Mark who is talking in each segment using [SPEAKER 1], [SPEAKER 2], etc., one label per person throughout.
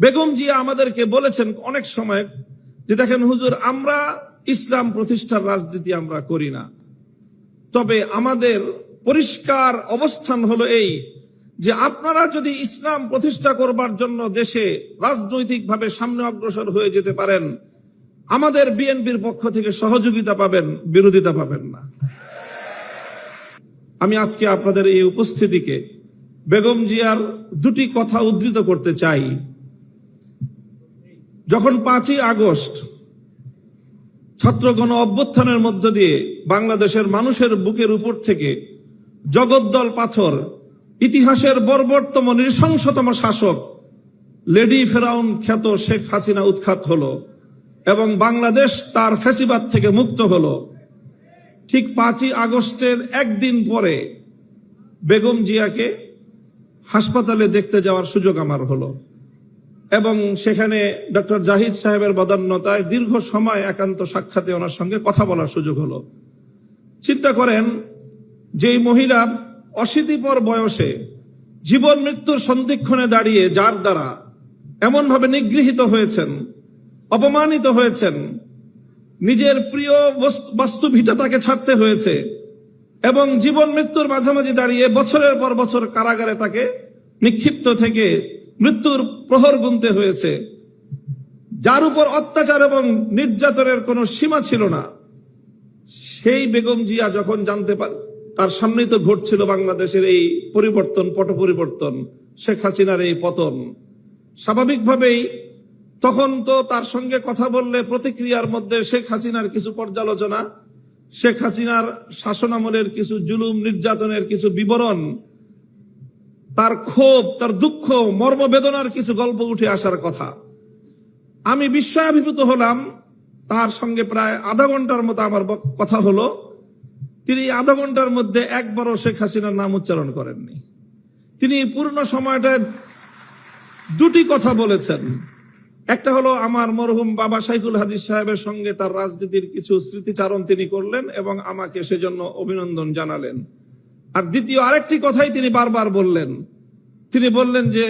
[SPEAKER 1] বেগম জিয়া আমাদেরকে বলেছেন অনেক সময় যে দেখেন হুজুর, আমরা ইসলাম প্রতিষ্ঠার রাজনীতি আমরা করি না, তবে আমাদের পরিষ্কার অবস্থান হলো এই যে আপনারা যদি ইসলাম প্রতিষ্ঠা করবার জন্য দেশে রাজনৈতিকভাবে সামনে অগ্রসর হয়ে যেতে পারেন, আমাদের বিএনপির পক্ষ থেকে সহযোগিতা পাবেন, বিরোধিতা পাবেন না। আমি আজকে আপনাদের এই উপস্থিতিকে বেগম জিয়ার দুটি কথা উদ্ধৃত করতে চাই। যখন 5ই আগস্ট ছাত্র গণ অভ্যুত্থানের মধ্য দিয়ে বাংলাদেশের মানুষের বুকের উপর থেকে জগদ্দল পাথর, ইতিহাসের বর্বরতম নৃশংসতম শাসক লেডি ফেরাউন খ্যাত শেখ হাসিনা উৎখাত হলো এবং বাংলাদেশ তার ফ্যাসিবাদ থেকে মুক্ত হলো, ঠিক 5ই আগস্টের একদিন পরে বেগম জিয়াকে হাসপাতালে দেখতে যাওয়ার সুযোগ আমার হলো এবং সেখানে ডক্টর জাহিদ সাহেবের বদান্যতায় দীর্ঘ সময় একান্ত সাক্ষাতে ওনার সঙ্গে কথা বলার সুযোগ হলো। চিন্তা করেন, যেই মহিলা অশীতিপর বয়সে জীবন মৃত্যুর সন্ধিক্ষণে দাঁড়িয়ে যার দ্বারা এমনভাবে নিগৃহীত হয়েছেন, অপমানিত হয়েছেন, নিজের প্রিয় বাস্তু ভিটা তাকে ছাড়তে হয়েছে এবং জীবন মৃত্যুর মাঝামাঝি দাঁড়িয়ে বছরের পর বছর কারাগারে তাকে নিক্ষিপ্ত থেকে মৃত্যুর প্রহর গুনতে হয়েছে, যার উপর অত্যাচার এবং নির্যাতনের কোনো সীমা ছিল না, সেই বেগম জিয়া যখন জানতে পারে তার সামনেই তো ঘটছিল বাংলাদেশের এই পরিবর্তন, পট পরিবর্তন, শেখ হাসিনার এই পতন, স্বাভাবিকভাবেই তখন তো তার সঙ্গে কথা বললে প্রতিক্রিয়ার মধ্যে শেখ হাসিনার কিছু পর্যালোচনা, শেখ হাসিনার শাসনামলের কিছু জুলুম নির্যাতনের কিছু বিবরণ, তার ক্ষোভ, তার দুঃখ, মর্মবেদনার কিছু গল্প উঠে আসার কথা। আমি বিস্ময়াভিভূত হলাম। তার সঙ্গে প্রায় আধা ঘন্টার মতো আমার কথা হলো। তিনি আধা ঘন্টার মধ্যে একবারও শেখ হাসিনার নাম উচ্চারণ করেননি। তিনি পূর্ণ সময়টায় দুটি কথা বলেছেন। একটা হলো আমার মরহুম বাবা শাইখুল হাদিস সাহেবের সঙ্গে তার রাজনীতির কিছু স্মৃতিচারণ তিনি করলেন এবং আমাকে সেজন্য অভিনন্দন জানালেন। আর দ্বিতীয় আরেকটি কথাই তিনি বারবার বললেন। তিনি বললেন যে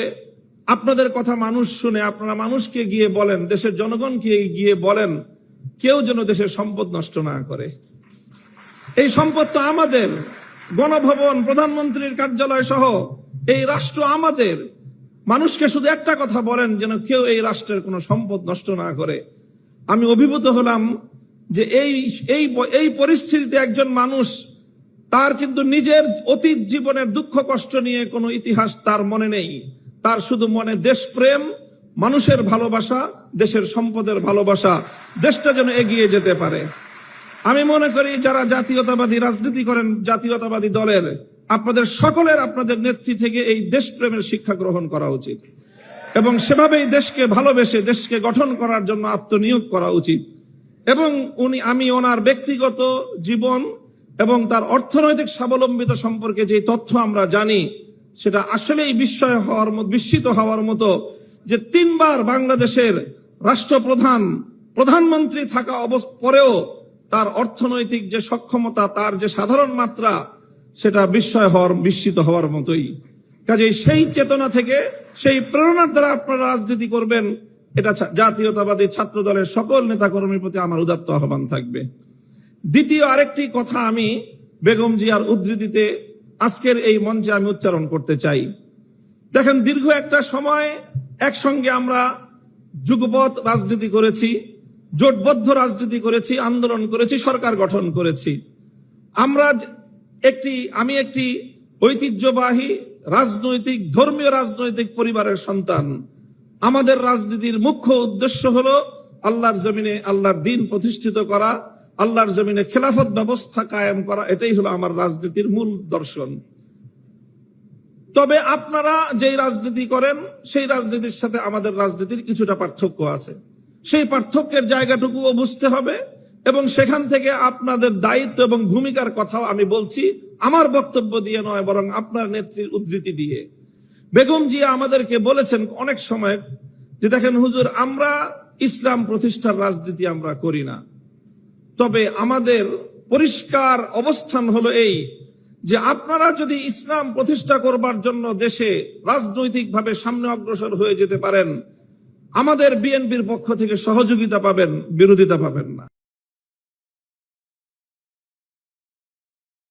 [SPEAKER 1] আপনাদের কথা মানুষ শুনে, আপনারা মানুষকে গিয়ে বলেন, দেশের জনগণকে গিয়ে বলেন, কেউ যেন দেশের সম্পদ নষ্ট না করে। এই সম্পদ তো আমাদের, গণভবন, প্রধানমন্ত্রীর কার্যালয় সহ এই রাষ্ট্র আমাদের। মানুষকে শুধু একটা কথা বলেন, যেন কেউ এই রাষ্ট্রের কোনো সম্পদ নষ্ট না করে। আমি অভিভূত হলাম যে এই পরিস্থিতিতে একজন মানুষ, তার কিন্তু নিজের অতীত জীবনের দুঃখ কষ্ট নিয়ে কোনো ইতিহাস তার মনে নেই, তার শুধু মনে দেশপ্রেম, মানুষের ভালোবাসা, দেশের সম্পদের ভালোবাসা, দেশটা যেন এগিয়ে যেতে পারে। আমি মনে করি যারা জাতীয়তাবাদী রাজনীতি করেন, জাতীয়তাবাদী দলের, আপনাদের সকলের আপনাদের নেত্রী থেকে এই দেশপ্রেমের শিক্ষা গ্রহণ করা উচিত এবং সেভাবেই দেশকে ভালোবেসে দেশকে গঠন করার জন্য আত্মনিয়োগ করা উচিত। এবং আমি ওনার ব্যক্তিগত জীবন এবং তার অর্থনৈতিক স্বাবলম্বিতা সম্পর্কে যে তথ্য আমরা জানি, সেটা আসলেই বিস্মিত হওয়ার মতো যে 3 বার বাংলাদেশের রাষ্ট্রপ্রধান, প্রধানমন্ত্রী থাকা পরেও তার অর্থনৈতিক যে সক্ষমতা, তার যে সাধারণ মাত্রা, সেটা বিস্মিত হওয়ার মতোই। কাজেই সেই চেতনা থেকে, সেই প্রেরণার দ্বারা আপনারা রাজনীতি করবেন, এটা জাতীয়তাবাদী ছাত্র দলের সকল নেতাকর্মীর প্রতি আমার উদাত্ত আহ্বান থাকবে। দ্বিতীয় আরেকটি কথা আমি বেগম জিয়ার উদ্ধৃতিতে আজকের এই মঞ্চে আমি উচ্চারণ করতে চাই। দেখেন, দীর্ঘ একটা সময় একসঙ্গে আমরা যুগপৎ রাজনীতি করেছি, জোটবদ্ধ রাজনীতি করেছি, আন্দোলন করেছি, সরকার গঠন করেছি। আমি একটি ঐতিহ্যবাহী রাজনৈতিক, ধর্মীয় রাজনৈতিক পরিবারের সন্তান। আমাদের রাজনীতির মুখ্য উদ্দেশ্য হলো আল্লাহর জমিনে আল্লাহর দ্বীন প্রতিষ্ঠিত করা, আল্লাহর জমিনে খেলাফত ব্যবস্থা কায়েম করা। এটাই হলো আমার রাজনীতির মূল দর্শন। তবে আপনারা যেই রাজনীতি করেন, সেই রাজনীতির সাথে আমাদের রাজনীতির কিছুটা পার্থক্য আছে। সেই পার্থক্যের জায়গাটুকুও বুঝতে হবে এবং সেখান থেকে আপনাদের দায়িত্ব এবং ভূমিকার কথাও আমি বলছি, আমার বক্তব্য দিয়ে নয়, বরং আপনার নেত্রীর উদ্ধৃতি দিয়ে। বেগম জিয়া আমাদেরকে বলেছেন অনেক সময় যে দেখেন হুজুর, আমরা ইসলাম প্রতিষ্ঠার রাজনীতি আমরা করি না, তবে আমাদের পরিষ্কার অবস্থান হলো এই যে আপনারা যদি ইসলাম প্রতিষ্ঠা করবার জন্য দেশে রাজনৈতিকভাবে সামনে অগ্রসর হয়ে যেতে পারেন, আমাদের বিএনপির পক্ষ থেকে সহযোগিতা পাবেন, বিরোধিতা পাবেন না।